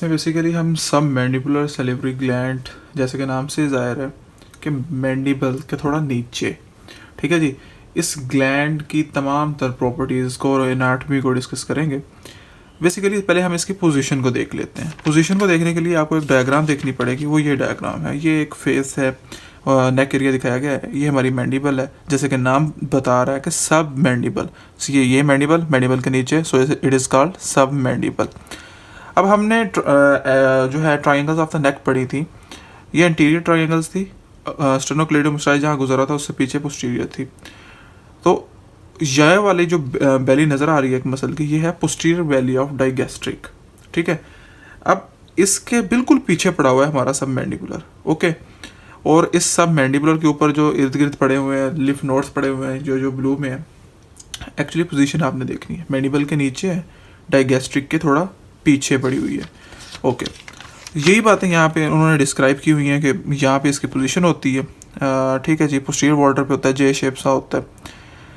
इसमें बेसिकली हम सब मैंडिबुलर सैलिवरी ग्लैंड, जैसे कि नाम से ज़ाहिर है कि मैंडिबल के थोड़ा नीचे, ठीक है जी, इस ग्लैंड की तमाम तर प्रॉपर्टीज़ को और एनाटॉमी को डिस्कस करेंगे। बेसिकली पहले हम इसकी पोजीशन को देख लेते हैं। पोजीशन को देखने के लिए आपको एक डायग्राम देखनी पड़ेगी, वो ये डायग्राम है। ये एक फेस है, नेक एरिया दिखाया गया है, ये हमारी मैंडिबल है, जैसे कि नाम बता रहा है कि सब मैंडिबल। ये मैंडिबल के नीचे, सो इट इज़ कॉल्ड सब मैंडिबल। अब हमने जो है ट्राइंगल्स ऑफ द नेक पढ़ी थी। ये इंटीरियर ट्राइंगल्स थी, स्टेनोक्लेडोमास्टाइड जहाँ गुजरा था उससे पीछे पोस्टीरियर थी। तो यह वाली जो बेली नज़र आ रही है एक मसल की, ये है पोस्टीरियर वैली ऑफ डाइगैस्ट्रिक, ठीक है। अब इसके बिल्कुल पीछे पड़ा हुआ है हमारा सब मैंडिबुलर, ओके। और इस सब मैंडिबुलर के ऊपर जो इर्द गिर्द पड़े हुए हैं लिफ नोड्स पड़े हुए हैं, जो ब्लू में है, एक्चुअली पोजीशन आपने देखनी है, मैंडिबल के नीचे है, डाइगैस्ट्रिक के थोड़ा पीछे पड़ी हुई है, ओके। यही बातें यहाँ पे उन्होंने डिस्क्राइब की हुई हैं कि यहाँ पे इसकी पोजीशन होती है, ठीक है जी। पोस्टीरियर बॉर्डर पे होता है, जे शेप सा होता है।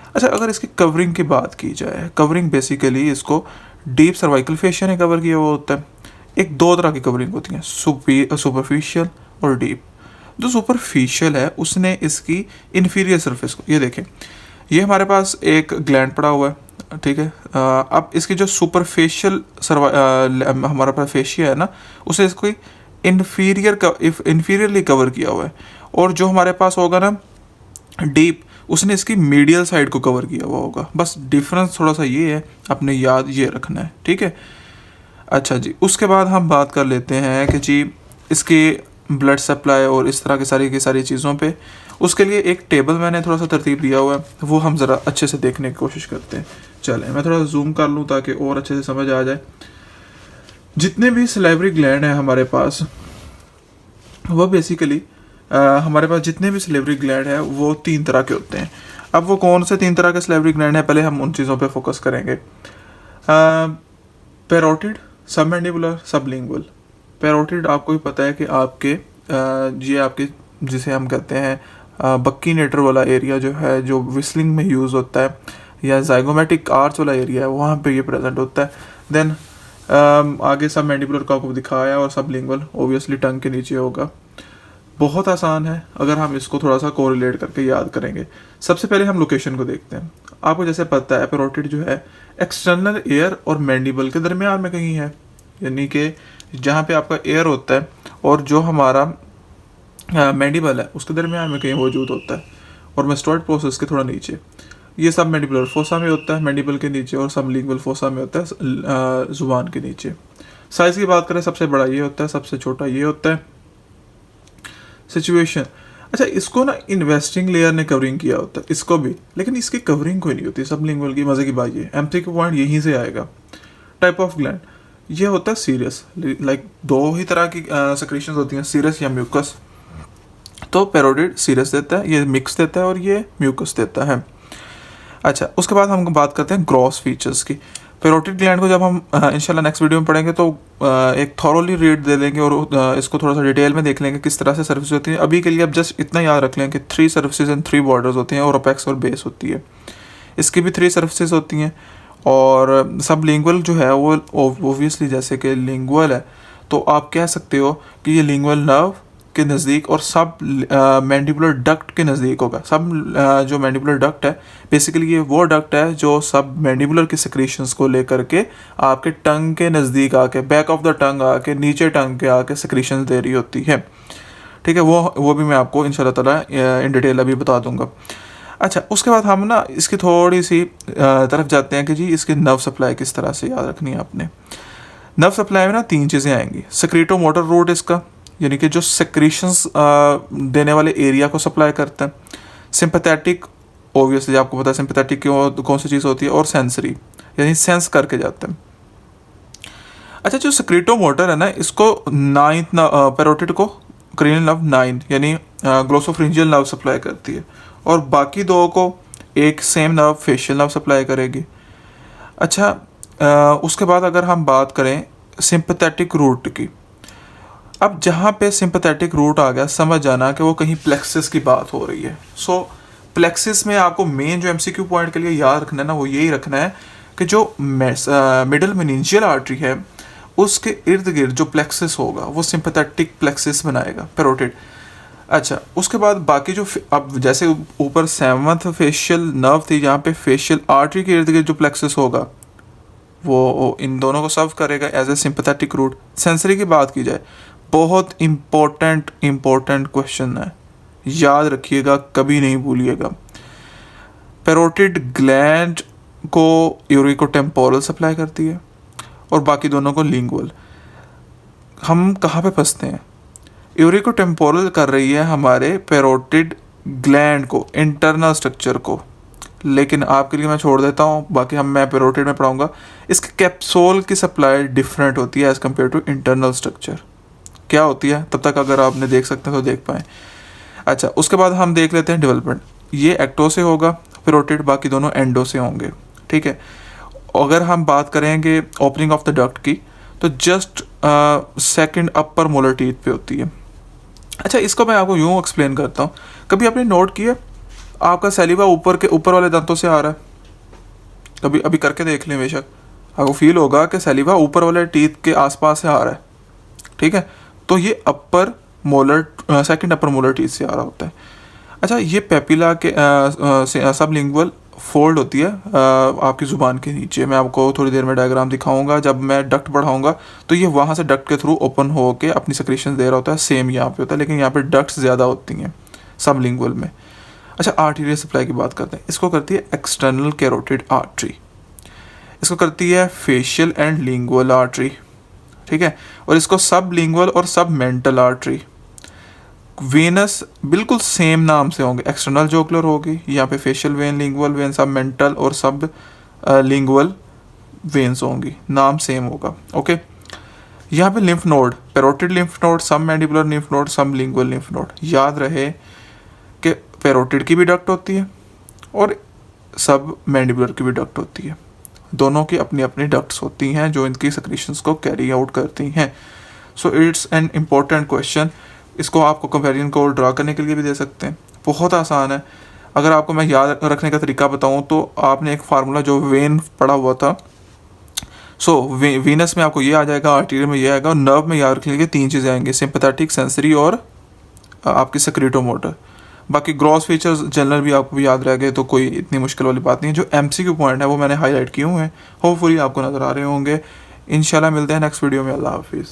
अच्छा, अगर इसकी कवरिंग की बात की जाए, कवरिंग बेसिकली इसको डीप सर्वाइकल फेशिया ने कवर किया हुआ होता है। एक दो तरह की कवरिंग होती हैं, सुपरफिशियल और डीप। जो सुपरफिशियल है उसने इसकी इन्फीरियर सरफेस को, ये देखें, ये हमारे पास एक ग्लैंड पड़ा हुआ है, ठीक है। अब इसकी जो सुपरफिशियल हमारा पास फेशिया है ना, उसे इसको इन्फीरियरली कवर किया हुआ है। और जो हमारे पास होगा ना डीप, उसने इसकी मीडियल साइड को कवर किया हुआ होगा। बस डिफरेंस थोड़ा सा ये है, अपने याद ये रखना है, ठीक है। अच्छा जी, उसके बाद हम बात कर लेते हैं कि जी इसकी ब्लड सप्लाई और इस तरह की सारी चीज़ों पे, उसके लिए एक टेबल मैंने थोड़ा सा तरतीब दिया हुआ है, वो हम ज़रा अच्छे से देखने की कोशिश करते हैं। चलें, मैं थोड़ा जूम कर लूँ ताकि और अच्छे से समझ आ जाए। जितने भी सलाइवरी ग्लैंड हैं हमारे पास, वो बेसिकली हमारे पास जितने भी सलेवरी ग्लैंड है वो 3 तरह के होते हैं। अब वो कौन से 3 तरह के सलेवरी ग्लैंड है, पहले हम उन चीज़ों पे फोकस करेंगे। Parotid, submandibular, sublingual. पैरोटिड आपको भी पता है कि आपके ये आपके जिसे हम कहते हैं बक्की नेटर वाला एरिया जो है, जो विस्लिंग में यूज़ होता है, या जाइगोमेटिक आर्च वाला एरिया है, वहाँ पे ये प्रेजेंट होता है। देन आगे सब मैंडिबुलर का आपको दिखाया, और सबलिंगुअल ओबियसली टंग के नीचे होगा। बहुत आसान है अगर हम इसको थोड़ा सा कोरिलेट करके याद करेंगे। सबसे पहले हम लोकेशन को देखते हैं। आपको जैसे पता है पैरोटिड जो है एक्सटर्नल एयर और मैंडिबल के दरमियान में कहीं है, यानी कि जहाँ पे आपका एयर होता है और जो हमारा मैंडिबल है उसके दरमियान में कहीं मौजूद होता है, और मेस्टोइड प्रोसेस के थोड़ा नीचे। ये सब मैंडिबुलर फोसा में होता है, मैंडिबल के नीचे, और सबलिंगुअल फोसा में होता है जुबान के नीचे। साइज़ की बात करें, सबसे बड़ा ये होता है, सबसे छोटा ये होता है। सिचुएशन, अच्छा इसको ना इन्वेस्टिंग लेयर ने कवरिंग किया होता है, इसको भी, लेकिन इसकी कवरिंग कोई नहीं होती सबलिंगुअल की। मज़े की बात ये एमसीक्यू पॉइंट यहीं से आएगा। टाइप ऑफ ग्लैंड, ये होता है सीरस, लाइक 2 ही तरह की सेक्रेशंस होती हैं, सीरस या म्यूकस। तो पैरोटिड सीरस देता है, ये मिक्स देता है, और ये म्यूकस देता है। अच्छा, उसके बाद हम बात करते हैं ग्रॉस फीचर्स की। पैरोटिड ग्लैंड को जब हम इंशाल्लाह नेक्स्ट वीडियो में पढ़ेंगे तो एक थॉरोली रीड दे देंगे, और इसको थोड़ा सा डिटेल में देख लेंगे किस तरह से सर्विस होती हैं। अभी के लिए अब जस्ट इतना याद रख लें कि 3 सर्विसेज एंड 3 बॉर्डर्स होती हैं, और अपेक्स और बेस होती है। इसकी भी 3 सर्विसेज होती हैं। और सब लिंगुअल जो है वो ओब्वियसली जैसे कि लिंगुअल है, तो आप कह सकते हो कि ये लिंगुअल नर्व के नज़दीक और सब मैंडिबुलर डक्ट के नज़दीक होगा। सब जो मैंडिबुलर डक्ट है बेसिकली ये वो डक्ट है जो सब मैंडिबुलर की सेक्रेशंस को लेकर के आपके टंग के नज़दीक आके, बैक ऑफ द टंग आके, नीचे टंग के आके सेक्रेशंस दे रही होती है, ठीक है। वो भी मैं आपको इंशाल्लाह ताला इन डिटेल अभी बता दूंगा। अच्छा, उसके बाद हम ना इसकी थोड़ी सी तरफ जाते हैं कि जी इसकी नर्व सप्लाई किस तरह से याद रखनी है आपने। नर्व सप्लाई में ना 3 चीज़ें आएंगी। सेक्रेटो मोटर रूट इसका, यानी कि जो सेक्रेशंस देने वाले एरिया को सप्लाई करता है। सिंपैथेटिक, ओब्वियसली आपको पता है सिंपैथेटिक कौन सी चीज़ होती है, और सेंसरी, यानी सेंस करके जाता है। अच्छा, जो सेक्रेटो मोटर है ना, इसको 9th पैरोटिड को क्रेनियल नर्व 9 यानी ग्लोसोफ्रिंजियल नर्व सप्लाई करती है, और बाकी 2 को एक same nerve facial nerve supply करेगी। अच्छा, उसके बाद अगर हम बात करें सिंपैथेटिक रूट की, अब जहाँ पे सिंपैथेटिक रूट आ गया, समझ जाना कि वो कहीं प्लेक्सिस की बात हो रही है। सो प्लेक्सिस में आपको मेन जो एमसीक्यू पॉइंट के लिए याद रखना है ना, वो यही रखना है कि जो मिडल मेनिंजियल आर्टरी है उसके इर्द गिर्द जो प्लेक्सिस होगा वो सिंपैथेटिक प्लेक्सिस बनाएगा, पैरोटिड। अच्छा, उसके बाद बाकी जो अब जैसे ऊपर 7th फेशियल नर्व थी, यहाँ पे फेशियल आर्टरी के इर्द गिर्द जो प्लेक्सिस होगा वो इन दोनों को सर्व करेगा as a sympathetic route. Sensory की बात की जाए, बहुत इम्पोर्टेंट क्वेश्चन है, याद रखिएगा, कभी नहीं भूलिएगा। पैरोटिड ग्लैंड को यूरिकोटेम्पोरल सप्लाई करती है और बाकी दोनों को लिंगुअल। हम कहाँ पे फंसते हैं? यूरिकोटेम्पोरल कर रही है हमारे पैरोटिड ग्लैंड को, इंटरनल स्ट्रक्चर को, लेकिन आपके लिए मैं छोड़ देता हूँ, बाकी मैं पैरोटिड में पढ़ाऊँगा। इसके कैप्सूल की सप्लाई डिफरेंट होती है as compare to internal structure. क्या होती है, तब तक अगर आपने देख सकते हैं तो देख पाएँ। अच्छा, उसके बाद हम देख लेते हैं डेवलपमेंट। ये एक्टो से होगा पैरोटिड, बाकी दोनों एंडो से होंगे, ठीक है। अगर हम बात करेंगे ओपनिंग ऑफ द डक्ट की, तो जस्ट सेकंड अपर मोलर टीथ पे होती है। अच्छा, इसको मैं आपको यूँ एक्सप्लेन करता हूँ। कभी आपने नोट किया आपका सैलिवा ऊपर वाले दांतों से आ रहा है? कभी अभी करके देख लें, बेशक आपको फील होगा कि सैलिवा ऊपर वाले टीथ के आसपास से आ रहा है, ठीक है। तो ये अपर मोलर, सेकंड अपर मोलर टीथ से आ रहा होता है। अच्छा, ये पेपिला के सबलिंगुअल फोल्ड होती है आपकी ज़ुबान के नीचे। मैं आपको थोड़ी देर में डायग्राम दिखाऊंगा, जब मैं डक्ट बढ़ाऊंगा तो ये वहाँ से डक्ट के थ्रू ओपन हो के अपनी सेक्रेशन दे रहा होता है। सेम यहाँ पे होता है, लेकिन यहाँ पे डक्ट्स ज़्यादा होती हैं सबलिंगुअल में। अच्छा, आर्टीरियल सप्लाई की बात करते हैं। इसको करती है एक्सटर्नल कैरोटिड आर्टरी, इसको करती है फेशियल एंड लिंगुअल आर्टरी, ठीक है। और इसको सब लिंगुअल और सब मेंटल आर्टरी। वेनस बिल्कुल सेम नाम से होंगे, एक्सटर्नल जोकुलर होगी, यहाँ पे फेशियल वेन, लिंगुअल वेन, सब मेंटल और सब लिंगुअल वेन्स होंगी, नाम सेम होगा, ओके। यहाँ पे lymph node, parotid lymph node, सब मैंडिबुलर लिम्फ नोड, सब लिंगुअल लिम्फ नोड। याद रहे कि पैरोटिड की भी डक्ट होती है और सब मैंडिबुलर की भी डक्ट होती है। दोनों की अपनी अपनी डक्ट्स होती हैं जो इनकी सेक्रेशंस को कैरी आउट करती हैं। So it's an important question. इसको आपको कंपैरिजन को ड्रा करने के लिए भी दे सकते हैं, बहुत आसान है। अगर आपको मैं याद रखने का तरीका बताऊं तो आपने एक फार्मूला जो वेन पढ़ा हुआ था, सो वीनस में आपको ये आ जाएगा, आर्टीरियल में ये आएगा, और नर्व में याद रखने के 3 चीज़ें आएंगी, सिंपैथेटिक, सेंसरी और आपकी सेक्रेटोमोटर। बाकी ग्रॉस फीचर्स जनरल भी आपको याद रह गए तो कोई इतनी मुश्किल वाली बात नहीं है। जो MCQ पॉइंट है वो मैंने हाईलाइट किए हुए हैं, होपफुली आपको नज़र आ रहे होंगे। इंशाल्लाह मिलते हैं नेक्स्ट वीडियो में। अल्लाह हाफिज़।